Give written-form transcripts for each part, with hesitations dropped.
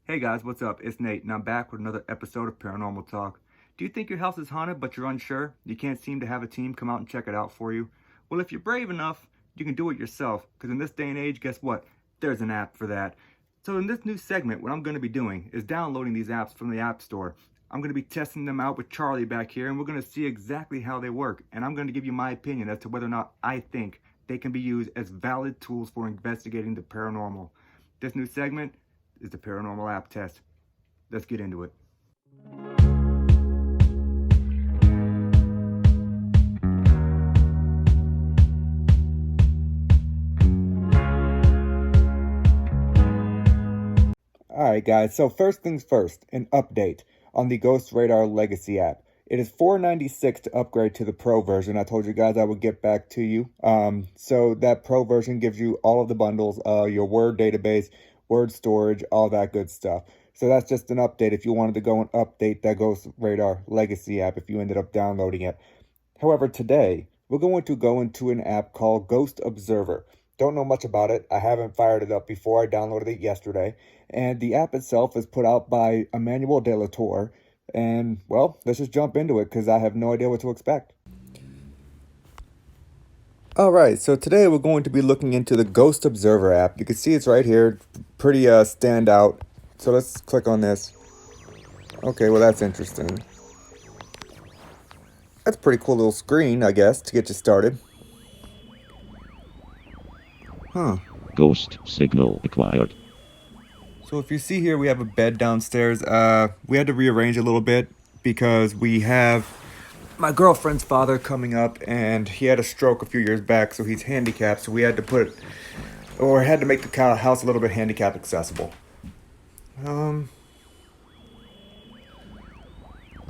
Hey guys, what's up? It's Nate, and I'm back with another episode of Paranormal Talk. Do you think your house is haunted but you're unsure? You can't seem to have a team come out and check it out for you? Well, if you're brave enough, you can do it yourself, because in this day and age, guess what? There's an app for that. So in this new segment, what I'm going to be doing is downloading these apps from the App Store. I'm going to be testing them out with Charlie back here, and we're going to see exactly how they work. And I'm going to give you my opinion as to whether or not I think they can be used as valid tools for investigating the paranormal. This new segment is the Paranormal App Test. Let's get into it. Alright guys, so first things first, an update on the Ghost Radar Legacy app. It is $4.96 to upgrade to the Pro version. I told you guys I would get back to you. So that Pro version gives you all of the bundles, your Word database, Word storage, all that good stuff. So that's just an update if you wanted to go and update that Ghost Radar Legacy app if you ended up downloading it. However, today, we're going to go into an app called Ghost Observer. Don't know much about it. I haven't fired it up before. I downloaded it yesterday. And the app itself is put out by Emmanuel De La Tour. And, well, let's just jump into it because I have no idea what to expect. Alright, so today we're going to be looking into the Ghost Observer app. You can see it's right here. Pretty standout. So let's click on this. Okay, well that's interesting. That's a pretty cool little screen, I guess, to get you started. Huh. Ghost signal acquired. So if you see here, we have a bed downstairs. We had to rearrange a little bit because we have my girlfriend's father coming up, and he had a stroke a few years back, so he's handicapped. So we had to make the house a little bit handicap accessible.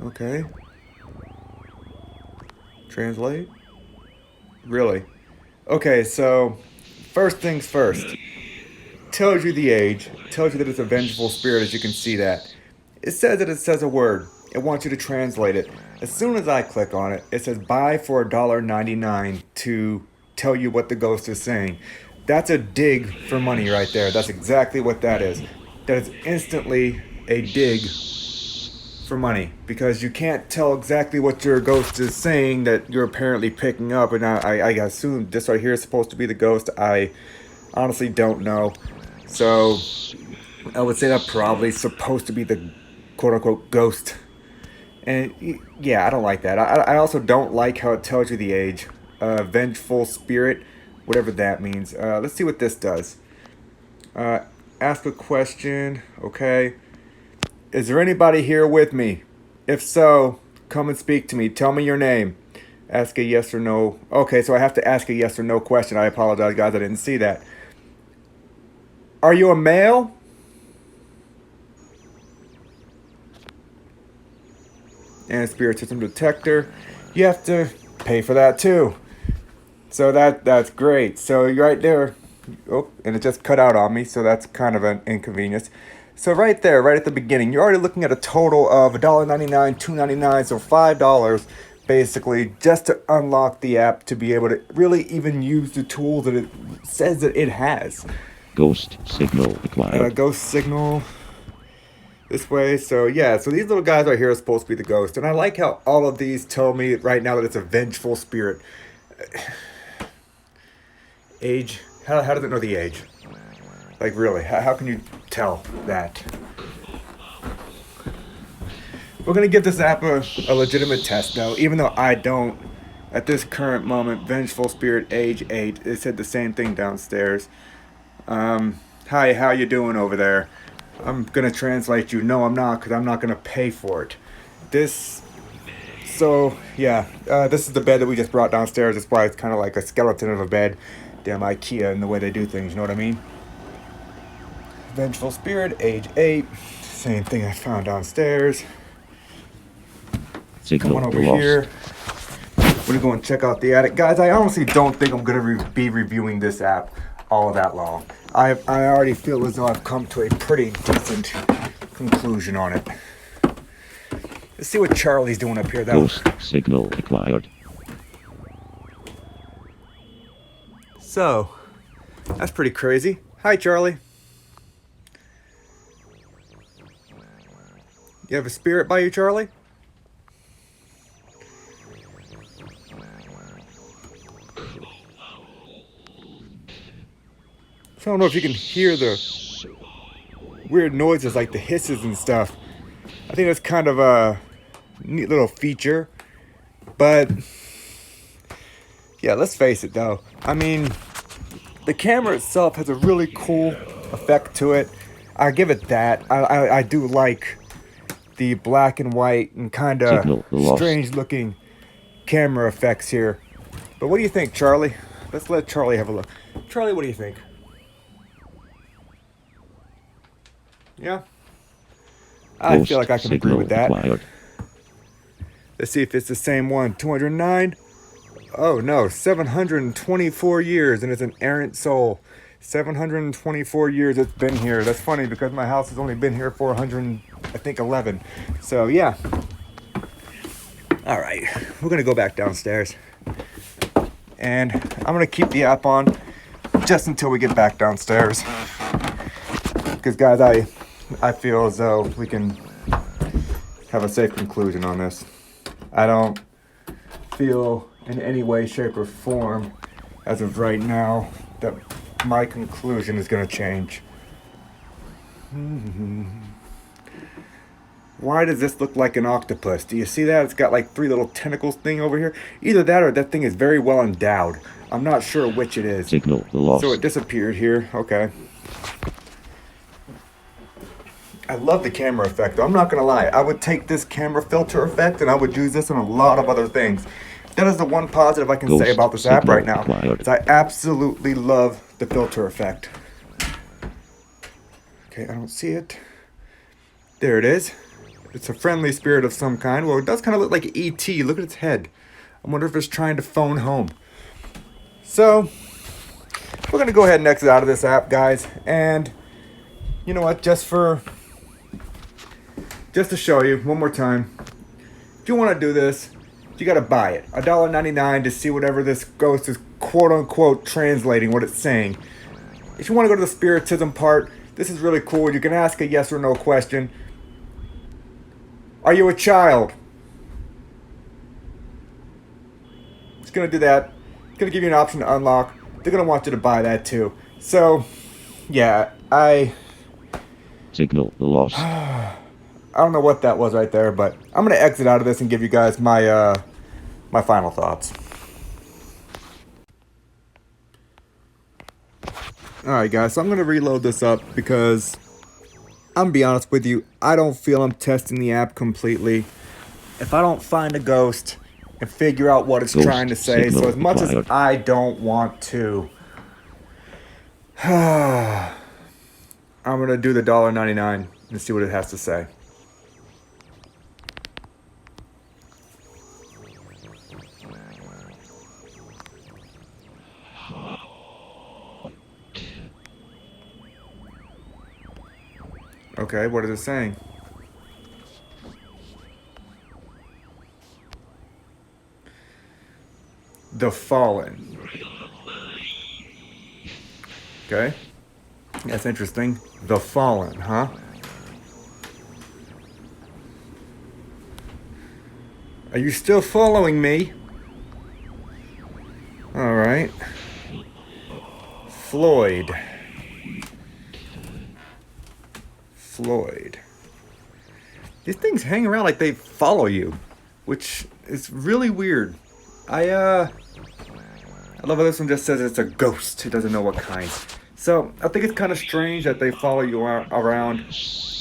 Okay. Translate? Really? Okay, so first things first. Tells you the age, tells you that it's a vengeful spirit, as you can see that. It says a word. It wants you to translate it. As soon as I click on it, it says buy for $1.99 to tell you what the ghost is saying. That's a dig for money right there. That's exactly what that is. That is instantly a dig for money, because you can't tell exactly what your ghost is saying that you're apparently picking up. And I assume this right here is supposed to be the ghost. I honestly don't know. So I would say that probably supposed to be the quote-unquote ghost. And yeah, I don't like that. I also don't like how it tells you the age. Vengeful spirit, whatever that means. Let's see what this does. Ask a question. Okay. Is there anybody here with me? If so, come and speak to me. Tell me your name. Ask a yes or no. Okay, so I have to ask a yes or no question. I apologize, guys. I didn't see that. Are you a male? And spirit system detector. You have to pay for that too. So that's great. So you're right there. Oh, and it just cut out on me, so that's kind of an inconvenience. So right there, right at the beginning, you're already looking at a total of $1.99, $2.99, so $5 basically just to unlock the app to be able to really even use the tool that it says that it has. Ghost signal acquired. Ghost signal this way. So yeah, so these little guys right here are supposed to be the ghost. And I like how all of these tell me right now that it's a vengeful spirit. Age? How does it know the age? Like really, how can you tell that? We're going to give this app a legitimate test though, even though I don't, at this current moment, vengeful spirit, age 8. It said the same thing downstairs. Hi, how you doing over there? I'm going to translate you. No, I'm not, because I'm not going to pay for it. This is the bed that we just brought downstairs. That's why it's kind of like a skeleton of a bed. Damn IKEA and the way they do things, you know what I mean? Vengeful spirit, age 8. Same thing I found downstairs. Signal Come on over lost. here. We're gonna go and check out the attic. Guys, I honestly don't think I'm gonna be reviewing this app all that long. I already feel as though I've come to a pretty decent conclusion on it. Let's see what Charlie's doing up here though. Ghost signal acquired. So, that's pretty crazy. Hi, Charlie. You have a spirit by you, Charlie? So I don't know if you can hear the weird noises like the hisses and stuff. I think that's kind of a neat little feature. But yeah, let's face it though. I mean, the camera itself has a really cool effect to it. I give it that. I do like the black and white and kind of Signal lost. strange looking camera effects here. But what do you think, Charlie? Let's let Charlie have a look. Charlie, what do you think? Yeah, I feel like Ghost I can agree with signal that. acquired. Let's see if it's the same one. 209. Oh no, 724 years, and it's an errant soul. 724 years it's been here. That's funny because my house has only been here for 100, I think 11. So yeah. All right, we're gonna go back downstairs, and I'm gonna keep the app on just until we get back downstairs. Because guys, I feel as though we can have a safe conclusion on this. I don't feel in any way, shape, or form, as of right now, that my conclusion is going to change. Why does this look like an octopus? Do you see that? It's got like 3 little tentacles thing over here. Either that or that thing is very well endowed. I'm not sure which it is. Signal So it lost. disappeared here. Okay. I love the camera effect, though. I'm not going to lie. I would take this camera filter effect and I would use this on a lot of other things. That is the one positive I can say Ghost about this app signal right now. acquired. Is I absolutely love the filter effect. Okay, I don't see it. There it is. It's a friendly spirit of some kind. Well, it does kind of look like E.T. Look at its head. I wonder if it's trying to phone home. So, we're going to go ahead and exit out of this app, guys. And, you know what, just to show you one more time, if you want to do this, you got to buy it. $1.99 to see whatever this ghost is quote unquote translating what it's saying. If you want to go to the spiritism part, this is really cool. You can ask a yes or no question. Are you a child? It's going to do that. It's going to give you an option to unlock. They're going to want you to buy that too. So, yeah, Signal lost. I don't know what that was right there, but I'm going to exit out of this and give you guys my my final thoughts. Alright guys, so I'm going to reload this up because I'm going to be honest with you, I don't feel I'm testing the app completely. If I don't find a ghost and figure out what it's Ghost trying to say, so signal as much as acquired. I don't want to, I'm going to do the $1.99 and see what it has to say. Okay, what is it saying? The Fallen. Okay, that's interesting. The Fallen, huh? Are you still following me? Alright. Floyd. These things hang around like they follow you, which is really weird. I love how this one just says it's a ghost. It doesn't know what kind. So I think it's kind of strange that they follow you around.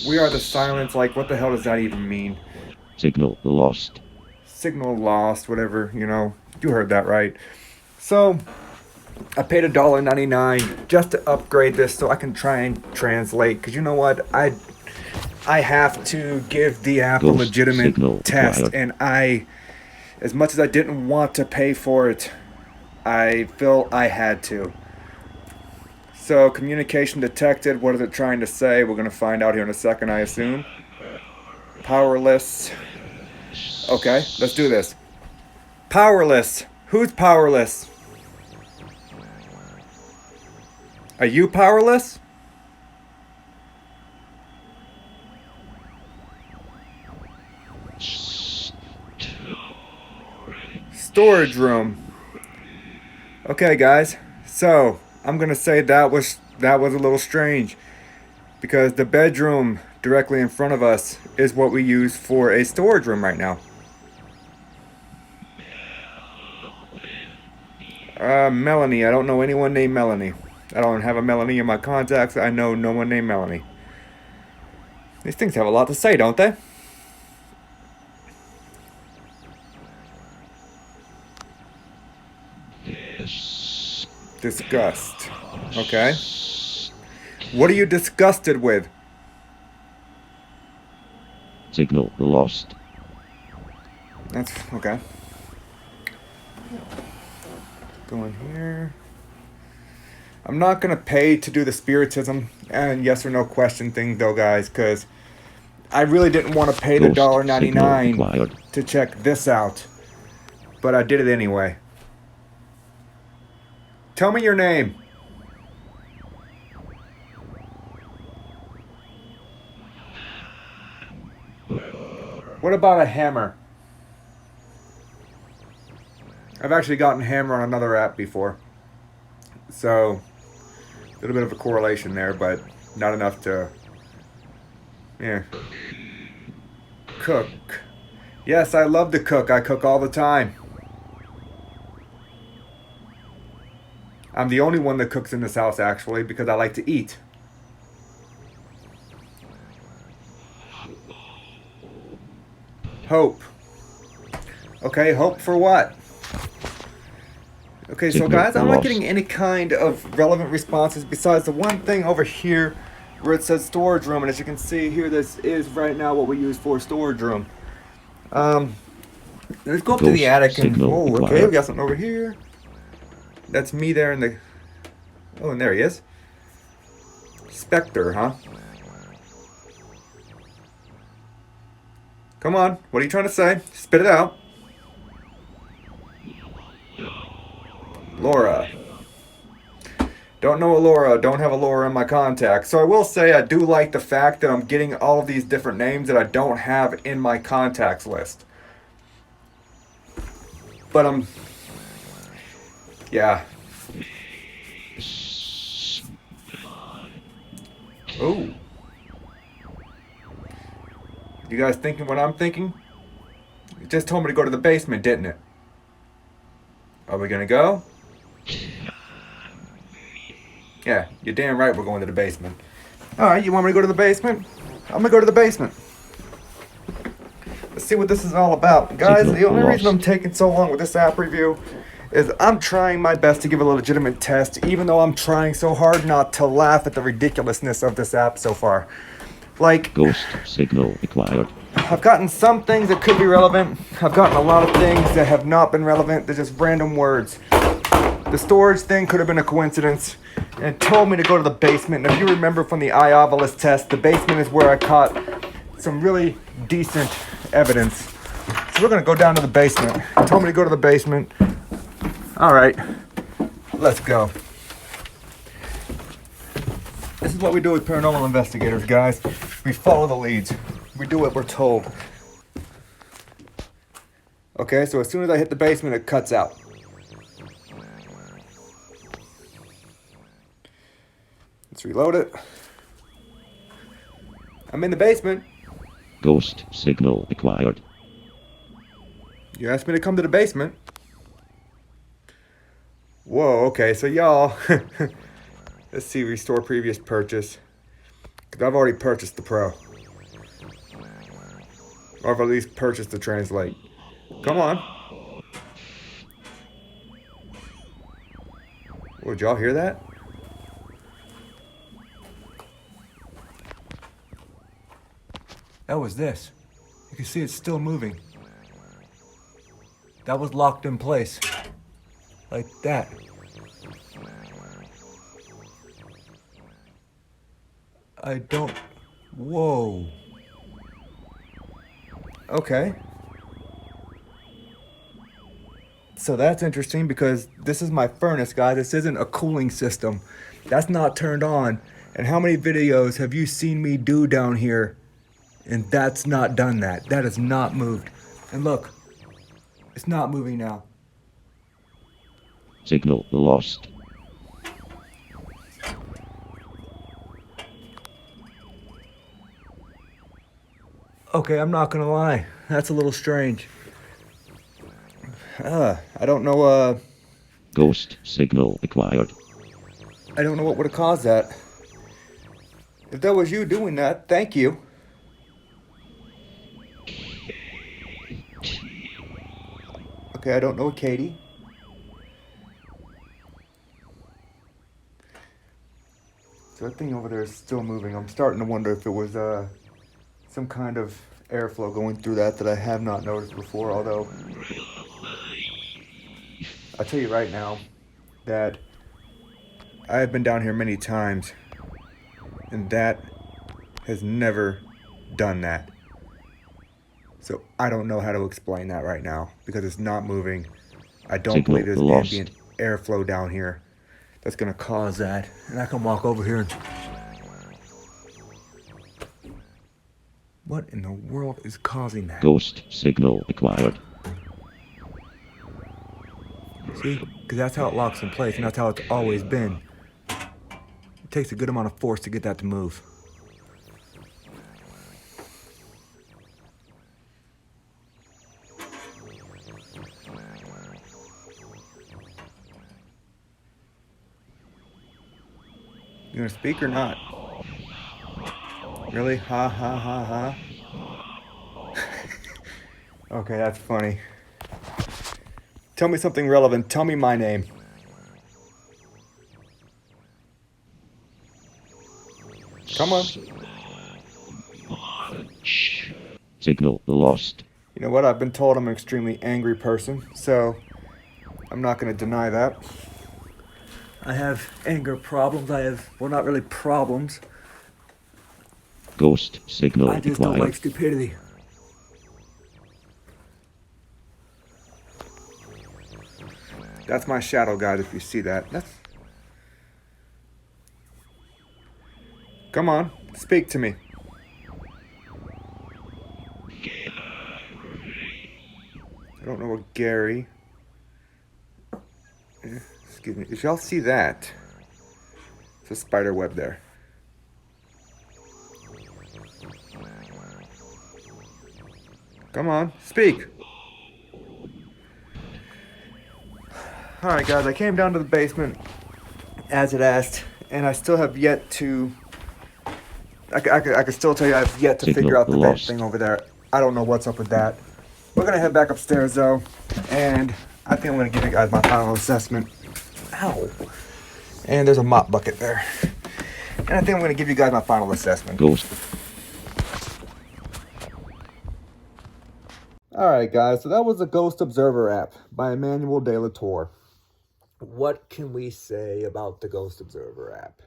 We are the silence. Like, what the hell does that even mean? Signal lost. Signal lost, whatever, you know. You heard that right. So I paid $1.99 just to upgrade this so I can try and translate. Because you know what? I have to give the app a Ghost legitimate signal test. acquired. And as much as I didn't want to pay for it, I feel I had to. So, communication detected. What is it trying to say? We're going to find out here in a second, I assume. Powerless. Okay, let's do this. Powerless. Who's powerless? Are you powerless? storage room. Okay, guys. So I'm gonna say that was a little strange because the bedroom directly in front of us is what we use for a storage room right now. Melanie. I don't know anyone named Melanie. I don't have a Melanie in my contacts. I know no one named Melanie. These things have a lot to say, don't they? Disgust. Okay. What are you disgusted with? Signal lost. That's okay. Go in here. I'm not gonna pay to do the spiritism and yes or no question thing though, guys, because I really didn't want to pay the Ghost signal $1.99 acquired. to check this out, but I did it anyway. Tell me your name. What about a hammer? I've actually gotten hammer on another app before, so a little bit of a correlation there, but not enough to, yeah. Cook. Yes, I love to cook. I cook all the time. I'm the only one that cooks in this house, actually, because I like to eat. Hope. Okay, hope for what? Okay, so Signal guys, I'm not lost. getting any kind of relevant responses besides the one thing over here where it says storage room, and as you can see here, this is right now what we use for storage room. Let's go up to the Ghost attic and, signal oh, okay, acquired. we got something over here. That's me there in the, oh, and there he is. Spectre, huh? Come on, what are you trying to say? Spit it out. Laura. Don't know a Laura, don't have a Laura in my contacts. So I will say I do like the fact that I'm getting all of these different names that I don't have in my contacts list. But yeah. Ooh. You guys thinking what I'm thinking? You just told me to go to the basement, didn't it? Are we gonna go? Yeah, you're damn right we're going to the basement. Alright, you want me to go to the basement? I'm gonna go to the basement. Let's see what this is all about. Guys, Signal the only reason I'm lost. taking so long with this app review is I'm trying my best to give a legitimate test, even though I'm trying so hard not to laugh at the ridiculousness of this app so far. Like, Ghost signal acquired. I've gotten some things that could be relevant. I've gotten a lot of things that have not been relevant. They're just random words. The storage thing could have been a coincidence. And it told me to go to the basement. And if you remember from the Iovolus test, the basement is where I caught some really decent evidence. So we're going to go down to the basement. It told me to go to the basement. All right, let's go. This is what we do with paranormal investigators, guys. We follow the leads. We do what we're told. Okay, so as soon as I hit the basement, it cuts out. Let's reload it. I'm in the basement. Ghost signal acquired. You asked me to come to the basement. Whoa, okay, so y'all, let's see, restore previous purchase. Because I've already purchased the Pro. Or I've at least purchased the Translate. Come on. Oh, did y'all hear that? That was this. You can see it's still moving. That was locked in place. Like that. I don't... Whoa. Okay. So that's interesting because this is my furnace, guys. This isn't a cooling system. That's not turned on. And how many videos have you seen me do down here? And that's not done that. That has not moved. And look, it's not moving now. Signal lost. Okay, I'm not gonna lie. That's a little strange. I don't know, Ghost signal acquired. I don't know what would have caused that. If that was you doing that, thank you. Okay, I don't know Katie. So that thing over there is still moving. I'm starting to wonder if it was, some kind of airflow going through that I have not noticed before, although I'll tell you right now that I have been down here many times, and that has never done that. So I don't know how to explain that right now because it's not moving. I don't believe Signal there's lost. ambient airflow down here that's gonna cause that. And I can walk over here and. What in the world is causing that? Ghost signal acquired. See? Because that's how it locks in place, and that's how it's always been. It takes a good amount of force to get that to move. You gonna speak or not? Really? Ha ha ha ha. Okay, that's funny. Tell me something relevant. Tell me my name. Come on. Signal lost. You know what? I've been told I'm an extremely angry person, so I'm not gonna deny that. I have anger problems. Well, not really problems. Ghost signal I just don't acquired. like stupidity. That's my shadow, guys, if you see that. Come on, speak to me. I don't know what Gary. Excuse me. If y'all see that, it's a spider web there. Come on, speak. Alright, guys, I came down to the basement as it asked, and I still have yet to. I can still tell you I've yet to Signal figure out the vent lost. thing over there. I don't know what's up with that. We're gonna head back upstairs though, and I think I'm gonna give you guys my final assessment. Ow. And there's a mop bucket there. And I think I'm gonna give you guys my final assessment. Ghost. Alright, guys, so that was the Ghost Observer app by Emmanuel De La Tour. What can we say about the Ghost Observer app?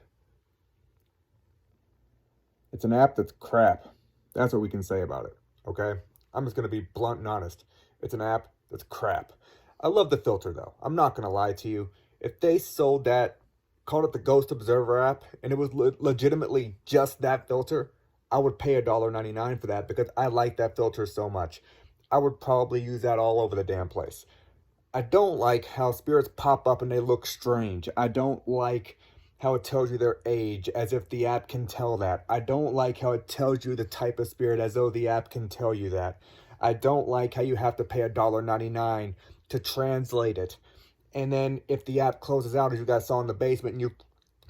It's an app that's crap. That's what we can say about it, okay? I'm just going to be blunt and honest. It's an app that's crap. I love the filter, though. I'm not going to lie to you. If they sold that, called it the Ghost Observer app, and it was legitimately just that filter, I would pay $1.99 for that because I like that filter so much. I would probably use that all over the damn place. I don't like how spirits pop up and they look strange. I don't like how it tells you their age as if the app can tell that. I don't like how it tells you the type of spirit as though the app can tell you that. I don't like how you have to pay $1.99 to translate it. And then if the app closes out, as you guys saw in the basement,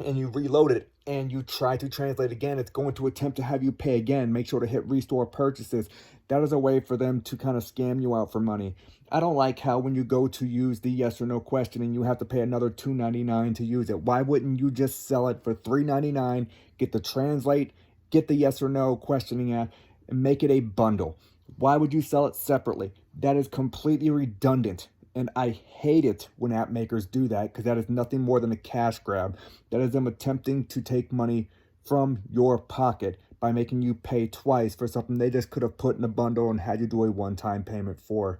and you reload it and you try to translate again, it's going to attempt to have you pay again. Make sure to hit restore purchases. That is a way for them to kind of scam you out for money. I don't like how when you go to use the yes or no question and you have to pay another $2.99 to use it. Why wouldn't you just sell it for $3.99, get the translate, get the yes or no questioning app, and make it a bundle? Why would you sell it separately? That is completely redundant. And I hate it when app makers do that because that is nothing more than a cash grab. That is them attempting to take money from your pocket by making you pay twice for something they just could have put in a bundle and had you do a one-time payment for.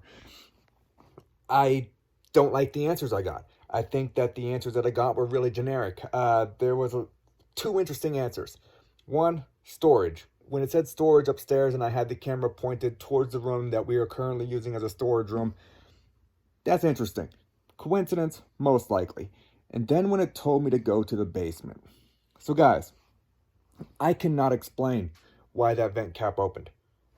I don't like the answers I got. I think that the answers that I got were really generic. There was two interesting answers. One, storage. When it said storage upstairs and I had the camera pointed towards the room that we are currently using as a storage room, that's interesting. Coincidence? Most likely. And then when it told me to go to the basement. So, guys, I cannot explain why that vent cap opened.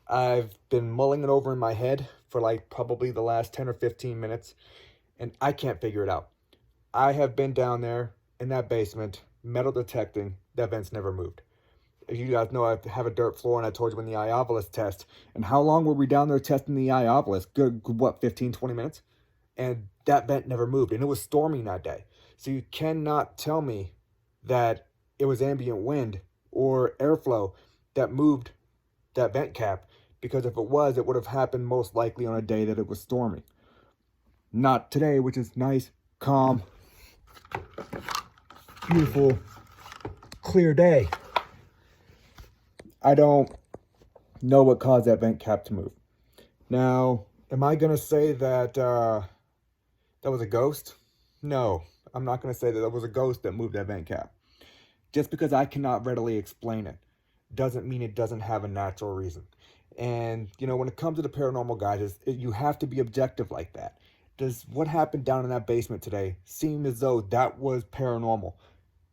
I've been mulling it over in my head for like probably the last 10 or 15 minutes, and I can't figure it out. I have been down there in that basement, metal detecting, that vent's never moved. As you guys know, I have a dirt floor, and I told you when the Iovolus test. And how long were we down there testing the Iovolus? Good, what, 15, 20 minutes? And that vent never moved, and it was storming that day. So you cannot tell me that it was ambient wind or airflow that moved that vent cap, because if it was, it would have happened most likely on a day that it was storming. Not today, which is nice, calm, beautiful, clear day. I don't know what caused that vent cap to move. Now, am I going to say that that was a ghost? No, I'm not going to say that was a ghost that moved that vent cap. Just because I cannot readily explain it doesn't mean it doesn't have a natural reason. And, you know, when it comes to the paranormal, guys, you have to be objective like that. Does what happened down in that basement today seem as though that was paranormal?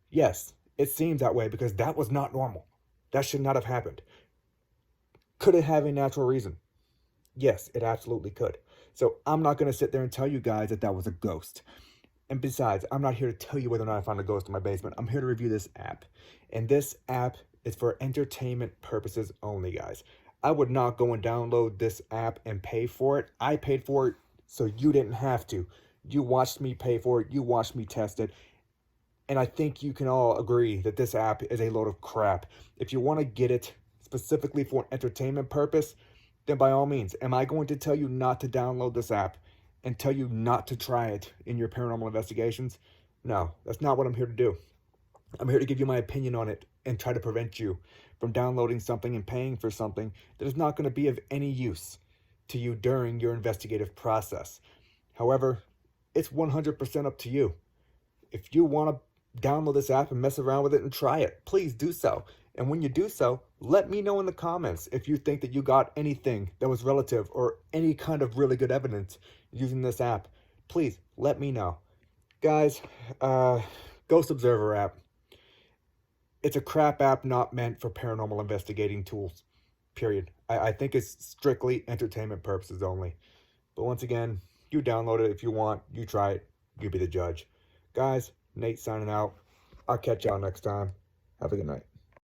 Yes, it seems that way because that was not normal. That should not have happened. Could it have a natural reason? Yes, it absolutely could. So I'm not going to sit there and tell you guys that that was a ghost. And besides, I'm not here to tell you whether or not I found a ghost in my basement. I'm here to review this app. And this app is for entertainment purposes only, guys. I would not go and download this app and pay for it. I paid for it, so you didn't have to. You watched me pay for it. You watched me test it. And I think you can all agree that this app is a load of crap. If you want to get it specifically for an entertainment purpose, then by all means. Am I going to tell you not to download this app and tell you not to try it in your paranormal investigations? No, that's not what I'm here to do. I'm here to give you my opinion on it and try to prevent you from downloading something and paying for something that is not going to be of any use to you during your investigative process. However, it's 100% up to you. If you want to download this app and mess around with it and try it, please do so. And when you do so, let me know in the comments if you think that you got anything that was relative or any kind of really good evidence using this app. Please let me know. Guys, Ghost Observer app. It's a crap app not meant for paranormal investigating tools. Period. I think it's strictly entertainment purposes only. But once again, you download it if you want. You try it. You be the judge. Guys, Nate signing out. I'll catch y'all next time. Have a good night.